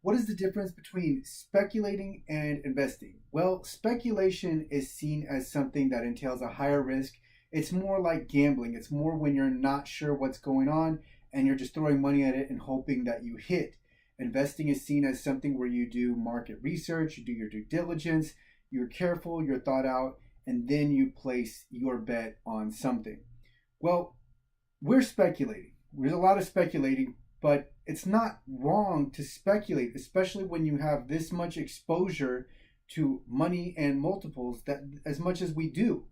What is the difference between speculating and investing? Well, speculation is seen as something that entails a higher risk. It's more like gambling. It's more when you're not sure what's going on and you're just throwing money at it and hoping that you hit. Investing is seen as something where you do market research, you do your due diligence, you're careful, you're thought out, and then you place your bet on something. Well, we're speculating. There's a lot of speculating, but it's not wrong to speculate, especially when you have this much exposure to money and multiples that as much as we do.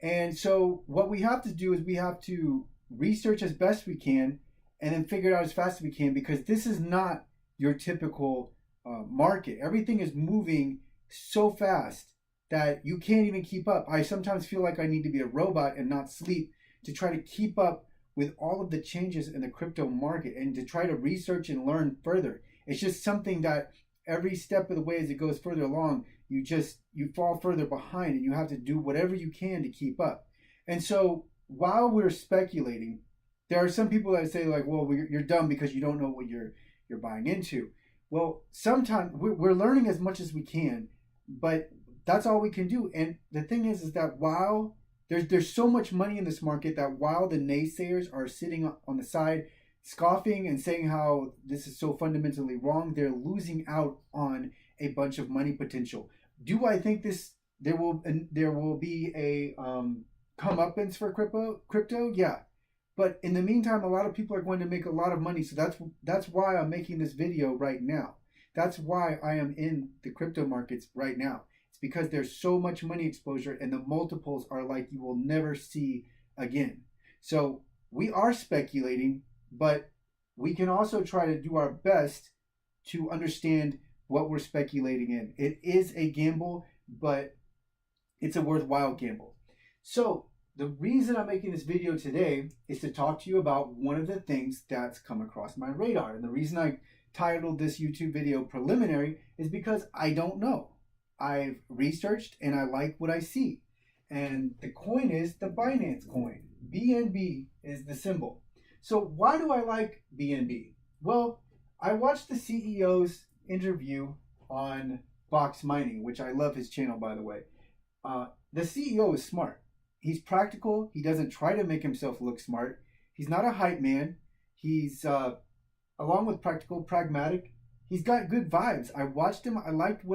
And so what we have to do is we have to research as best we can and then figure it out as fast as we can, because this is not your typical market. Everything is moving so fast that you can't even keep up. I sometimes feel like I need to be a robot and not sleep to try to keep up with all of the changes in the crypto market and to try to research and learn further. It's just something that every step of the way as it goes further along, you fall further behind and you have to do whatever you can to keep up. And so while we're speculating, there are some people that say like, well, you're dumb because you don't know what you're buying into. Well, sometimes we're learning as much as we can, but that's all we can do. And the thing is that while there's so much money in this market, that while the naysayers are sitting on the side scoffing and saying how this is so fundamentally wrong, they're losing out on a bunch of money potential. Do I think there will be a comeuppance for crypto? Yeah. But in the meantime, a lot of people are going to make a lot of money. So that's why I'm making this video right now. That's why I am in the crypto markets right now. It's because there's so much money exposure and the multiples are like you will never see again. So we are speculating, but we can also try to do our best to understand what we're speculating in. It is a gamble, but it's a worthwhile gamble. So the reason I'm making this video today is to talk to you about one of the things that's come across my radar. And the reason I titled this YouTube video preliminary is because I don't know. I've researched and I like what I see. And the coin is the Binance Coin. BNB is the symbol. So why do I like BNB? Well, I watched the CEO's interview on BoxMining, which I love his channel, by the way. The CEO is smart. He's practical. He doesn't try to make himself look smart. He's not a hype man. He's, along with practical, pragmatic. He's got good vibes. I watched him. I liked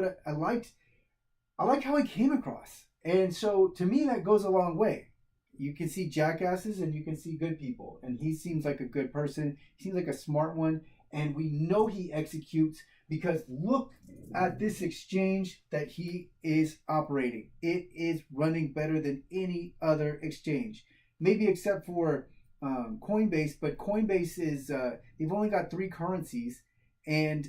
how he came across. And so to me, that goes a long way. You can see jackasses and you can see good people. And he seems like a good person. He seems like a smart one. And we know he executes because look at this exchange that he is operating. It is running better than any other exchange. Maybe except for Coinbase, but Coinbase is, they've only got 3 currencies and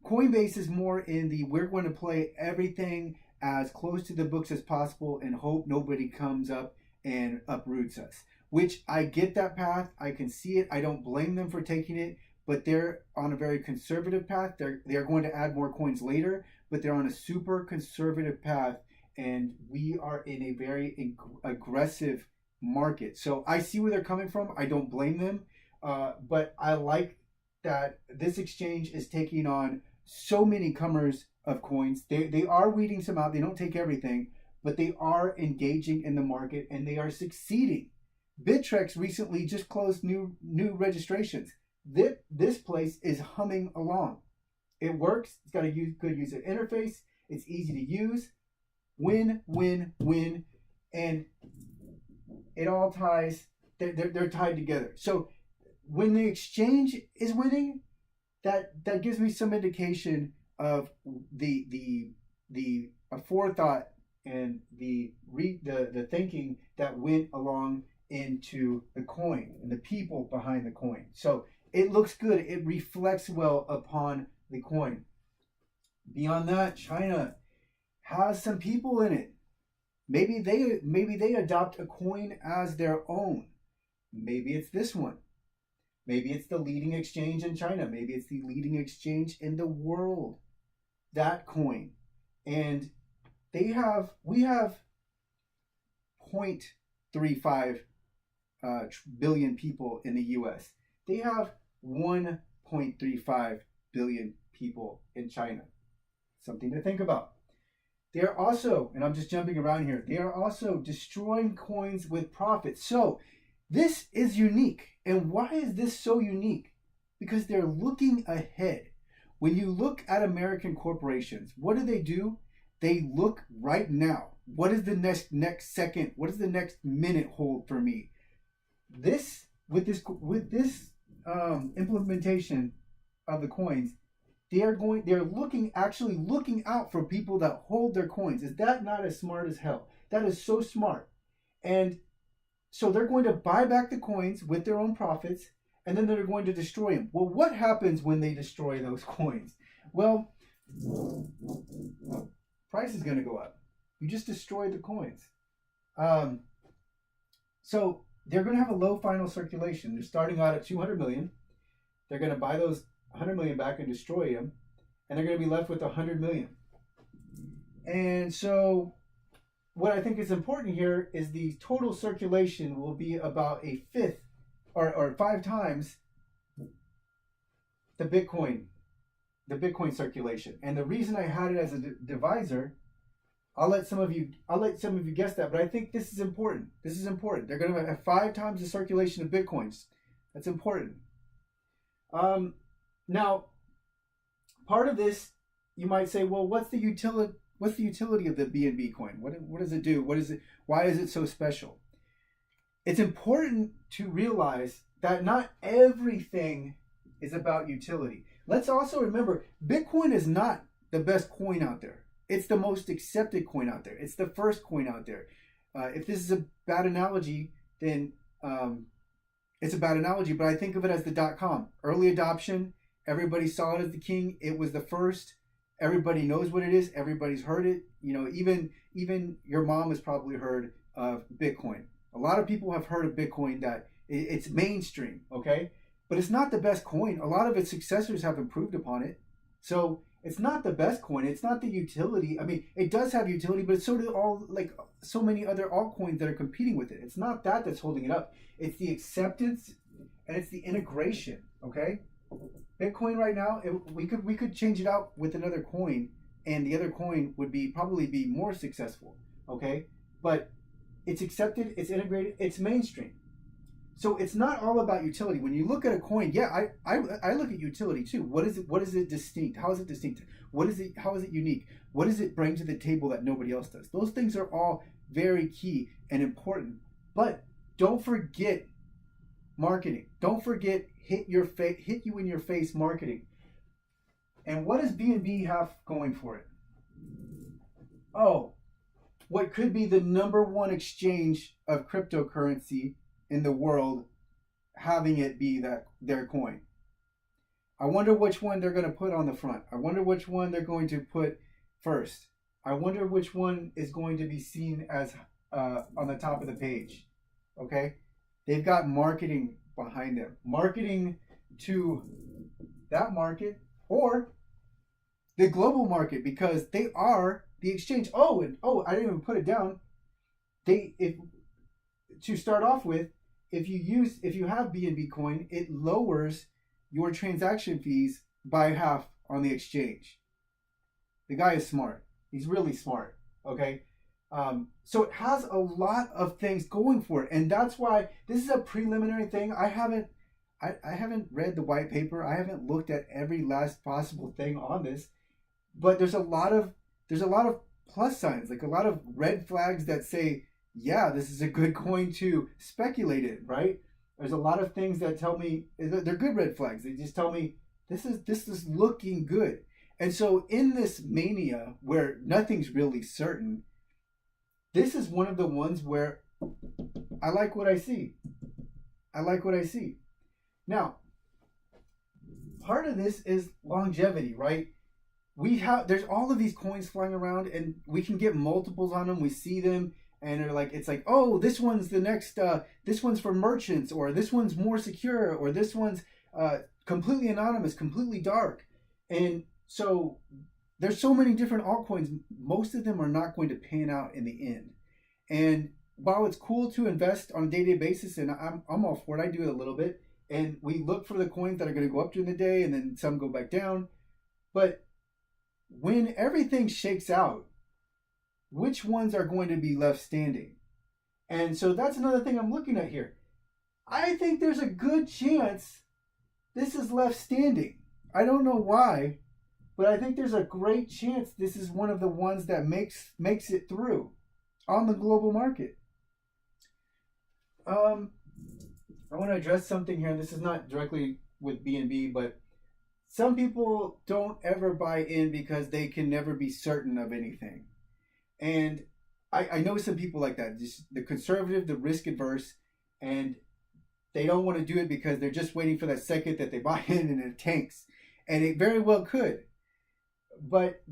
Coinbase is more in the we're going to play everything as close to the books as possible and hope nobody comes up and uproots us. Which I get that path. I can see it. I don't blame them for taking it, but they're on a very conservative path. They're going to add more coins later, but they're on a super conservative path, and we are in a very aggressive market. So I see where they're coming from. I don't blame them, but I like that this exchange is taking on so many comers of coins. They are weeding some out. They don't take everything, but they are engaging in the market and they are succeeding. Bittrex recently just closed new registrations. This place is humming along. It works. It's got a good user interface. It's easy to use. Win, win, win. And it all ties. They're tied together. So when the exchange is winning, that gives me some indication of the forethought and the thinking that went along into the coin and the people behind the coin. So it looks good. It reflects well upon the coin. Beyond that, China has some people in it. Maybe they adopt a coin as their own. Maybe it's this one. Maybe it's the leading exchange in China. Maybe it's the leading exchange in the world. That coin. And we have 0.35 billion people in the US. They have 1.35 billion people in China. Something to think about. They are also, and I'm just jumping around here, they are also destroying coins with profit. So this is unique. And why is this so unique? Because they're looking ahead. When you look at American corporations, what do? They look right now. What is the next second? What does the next minute hold for me? This with this implementation of the coins, they're actually looking out for people that hold their coins. Is that not as smart as hell? That is so smart. And so they're going to buy back the coins with their own profits, and then they're going to destroy them. Well, what happens when they destroy those coins? Well, price is going to go up. You just destroyed the coins. So they're going to have a low final circulation. They're starting out at 200 million. They're going to buy those 100 million back and destroy them, and they're going to be left with 100 million. And so what I think is important here is the total circulation will be about a fifth or 5 times the Bitcoin circulation. And the reason I had it as a divisor, I'll let some of you guess that, but I think this is important. This is important. They're going to have 5 times the circulation of Bitcoins. That's important. Now, part of this, you might say, well, what's the utility of the BNB coin? What does it do? Why is it so special? It's important to realize that not everything is about utility. Let's also remember, Bitcoin is not the best coin out there. It's the most accepted coin out there. It's the first coin out there. If this is a bad analogy, then it's a bad analogy, but I think of it as the .com. Early adoption, everybody saw it as the king. It was the first. Everybody knows what it is. Everybody's heard it. You know, even your mom has probably heard of Bitcoin. A lot of people have heard of Bitcoin, that it's mainstream, okay? But it's not the best coin. A lot of its successors have improved upon it. So it's not the best coin. It's not the utility. I mean, it does have utility, but so do so many other altcoins that are competing with it. It's not that that's holding it up. It's the acceptance and it's the integration, okay? Bitcoin right now, we could change it out with another coin, and the other coin would probably be more successful, okay? But it's accepted, it's integrated, it's mainstream. So it's not all about utility. When you look at a coin, yeah, I look at utility too. What is it distinct? How is it distinct? How is it unique? What does it bring to the table that nobody else does? Those things are all very key and important. But don't forget marketing. Don't forget hit you in your face marketing. And what does BNB have going for it? Oh, what could be the #1 exchange of cryptocurrency in the world, having it be their coin. I wonder which one they're going to put on the front. I wonder which one they're going to put first. I wonder which one is going to be seen as on the top of the page. Okay? They've got marketing behind them. Marketing to that market or the global market, because they are the exchange. I didn't even put it down. To start off with, if you have BNB coin, it lowers your transaction fees by half on the exchange. The guy is smart. He's really smart. Okay. So it has a lot of things going for it, and that's why this is a preliminary thing. I haven't read the white paper. I haven't looked at every last possible thing on this, but there's a lot of plus signs, like a lot of red flags that say, yeah, this is a good coin to speculate in, right? There's a lot of things that tell me they're good red flags. They just tell me this is looking good. And so in this mania where nothing's really certain, this is one of the ones where I like what I see. Now, part of this is longevity, right? There's all of these coins flying around, and we can get multiples on them. We see them, and it's like, oh, this one's the next, this one's for merchants, or this one's more secure, or this one's completely anonymous, completely dark. And so there's so many different altcoins. Most of them are not going to pan out in the end. And while it's cool to invest on a day-to-day basis, and I'm all for it, I do it a little bit, and we look for the coins that are going to go up during the day and then some go back down. But when everything shakes out, which ones are going to be left standing? And so that's another thing I'm looking at here. I think there's a good chance this is left standing. I don't know why, but I think there's a great chance this is one of the ones that makes it through on the global market. I want to address something here. This is not directly with BNB, but some people don't ever buy in because they can never be certain of anything. And I know some people like that, just the conservative, the risk adverse, and they don't want to do it because they're just waiting for that second that they buy in and it tanks. And it very well could. But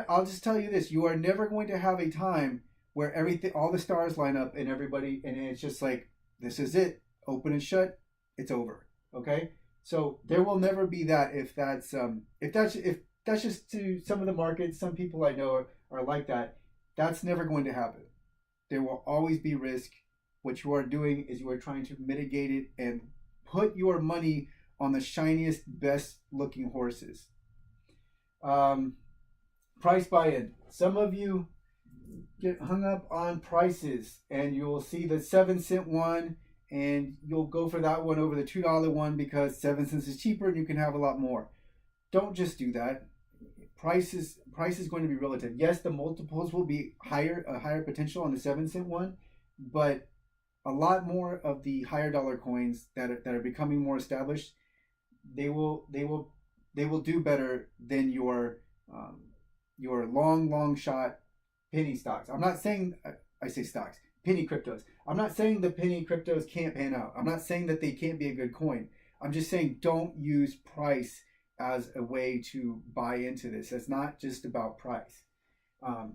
I'll just tell you this, you are never going to have a time where everything, all the stars line up and everybody, and it's just like, this is it, open and shut, it's over. Okay? So there will never be that if that's just to some of the markets, some people I know are like that. That's never going to happen. There will always be risk. What you are doing is you are trying to mitigate it and put your money on the shiniest, best looking horses. Price buy-in. Some of you get hung up on prices and you'll see the 7-cent one and you'll go for that one over the $2 one because 7 cents is cheaper and you can have a lot more. Don't just do that. Price is going to be relative. Yes, the multiples will be a higher potential on the 7-cent one, but a lot more of the higher dollar coins that are becoming more established, they will do better than your long shot penny stocks. I'm not saying I say stocks, penny cryptos. I'm not saying the penny cryptos can't pan out. I'm not saying that they can't be a good coin. I'm just saying don't use price as a way to buy into this. It's not just about price.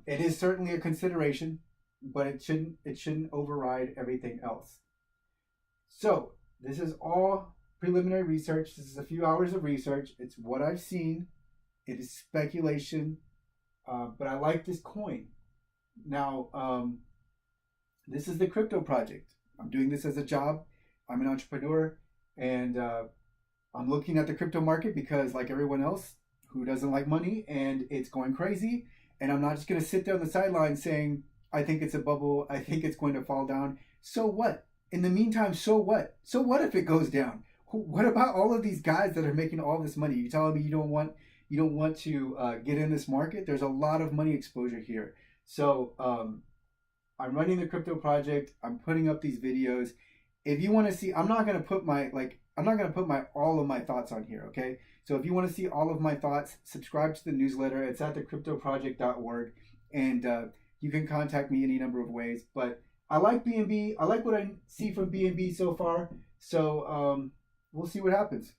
It is certainly a consideration, but it shouldn't override everything else. So this is all preliminary research. This is a few hours of research. It's what I've seen. It is speculation, but I like this coin. Now, this is the crypto project. I'm doing this as a job. I'm an entrepreneur, and I'm looking at the crypto market because, like everyone else, who doesn't like money, and it's going crazy. And I'm not just going to sit there on the sidelines saying, I think it's a bubble. I think it's going to fall down. So what? In the meantime, so what? So what if it goes down? What about all of these guys that are making all this money? You telling me you don't want to get in this market? There's a lot of money exposure here. So I'm running the crypto project. I'm putting up these videos. If you want to see, I'm not going to put all of my thoughts on here. Okay. So if you want to see all of my thoughts, subscribe to the newsletter. It's at thecryptoproject.org, and you can contact me any number of ways. But I like BNB. I like what I see from BNB so far. So we'll see what happens.